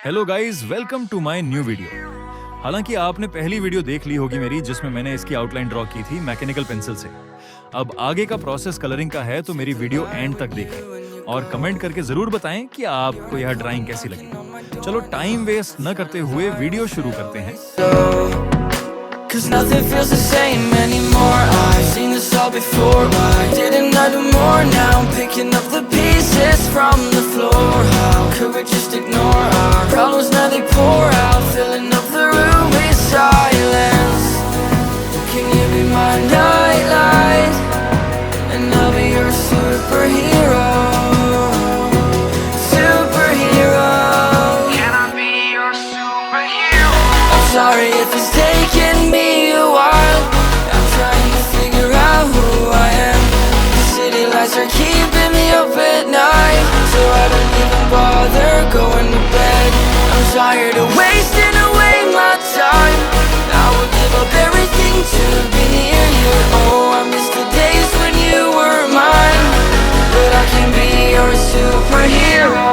Hello guys, welcome to my new video. हालांकि आपने पहली वीडियो देख ली होगी मेरी, जिसमें मैंने इसकी आउटलाइन ड्रॉ की थी मैकेनिकल पेंसिल से। अब आगे का प्रोसेस कलरिंग का है, तो मेरी वीडियो एंड तक देखें और कमेंट करके जरूर बताएं कि आपको यह ड्राइंग कैसी लगी। चलो टाइम वेस्ट न करते हुए वीडियो शुरू करते हैं। Cause nothing feels the same anymore. I've seen this all before. Why didn't I do more? Now I'm picking up the pieces from the floor. How could we just ignore our problems? Now they pour out, filling up the room with silence. Can you be my nightlight? And I'll be your superhero. Superhero. Can I be your superhero? I'm sorry if it's taking me a while. I'm trying to figure out who I am. The city lights are keeping me up at night, so I don't even bother going to bed. I'm tired of wasting away my time. I would give up everything to be near you. Oh, I miss the days when you were mine, but I can be your superhero.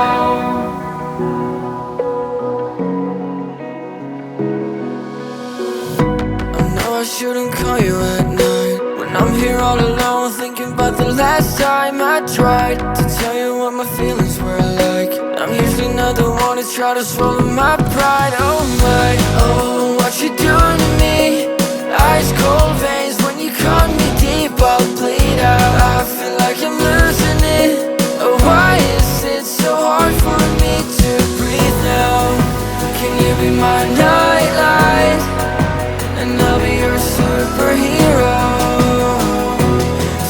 I shouldn't call you at night when I'm here all alone, thinking about the last time I tried to tell you what my feelings were like. I'm usually not the one to try to swallow my pride. Oh my, oh, what you doing to me? Ice cold veins when you cut me deep, I'll bleed out. I feel like I'm losing it. Oh, why is it so hard for me to breathe now? Can you be my nightlight? And I'll be your superhero.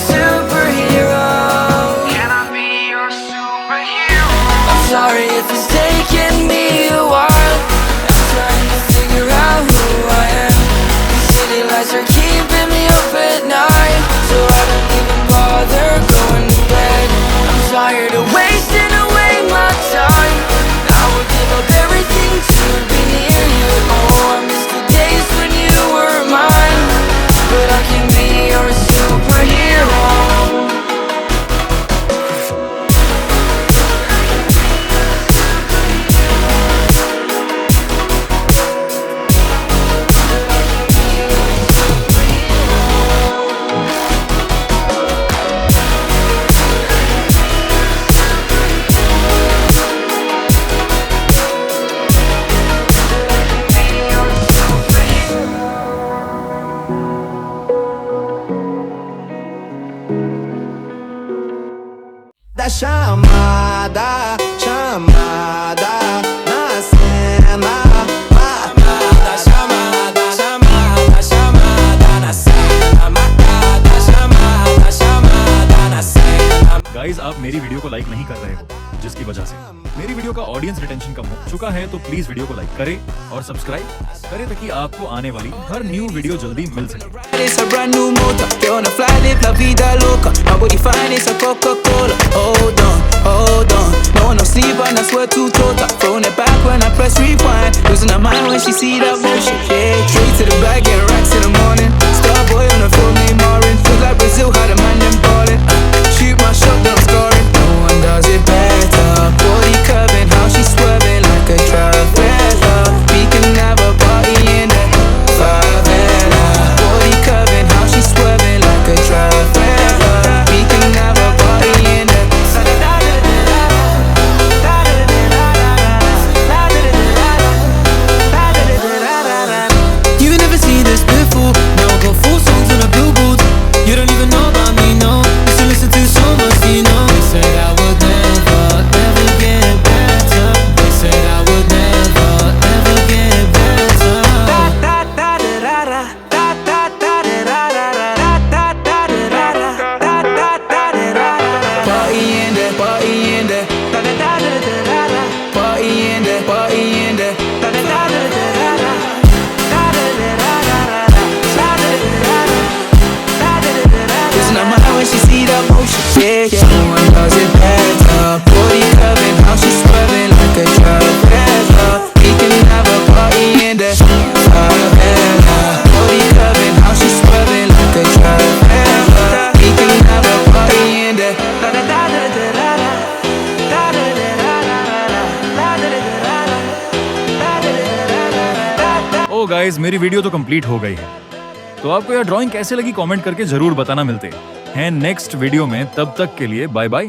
Superhero. Can I be your superhero? I'm sorry if it's taking me a while. I'm trying to figure out who I am. The city lights are keeping me up at night, so I don't even bother going to bed. I'm tired of wasting away my time. I would give up everything to be near you. Oh, I miss the days when you were mine, but I can be your superhero. Da chamada, chamada na cena. Marcada, chamada, chamada, chamada na cena. Marcada, chamada, chamada na cena. Guys, आप मेरी video को like नहीं कर रहे हो, जिसकी वजह से मेरी वीडियो का ऑडियंस रिटेंशन कम हो चुका है। तो प्लीज वीडियो को लाइक करें और सब्सक्राइब करें ताकि आपको आने वाली हर न्यू वीडियो जल्दी मिल सके। It's a brand new motor. They wanna fly, live la vida loca. My body fine, it's a Coca-Cola. Hold on, hold on. No one no sleep and I swear to total. Throwing it back when I press rewind. Losing her mind when she see that motion. Yeah, straight to the bag, getting racks in the morning. Starboy on the film named Marin. Feel like Brazil, how the man them ballin'. Shoot my shot, then I'm scoring. No one does it better. Body curving, how she swerving like a Travella. We can have a party in the favela. Body curving, how she swerving like a Travella. We can have a party in the You never seen this before. Now I got 4 songs on a billboard. You don't even know about me, no. Used to listen to so much, you know. They said I would never, ever get better. They said I would never, ever get better. Party in there, party in there. Party in there, party in there. Losing her mind when she see that motion. Yeah, yeah. No one does it better. Body curving, how she swerving like a Travella. We can have a party in there. Favela. Body curving, how she swerving like a Travella. We can have a party in there. So guys, मेरी video तो complete हो गई है। तो आपको यह drawing कैसे लगी कमेंट करके जरूर बताना। मिलते हैं नेक्स्ट वीडियो में, तब तक के लिए बाय बाय।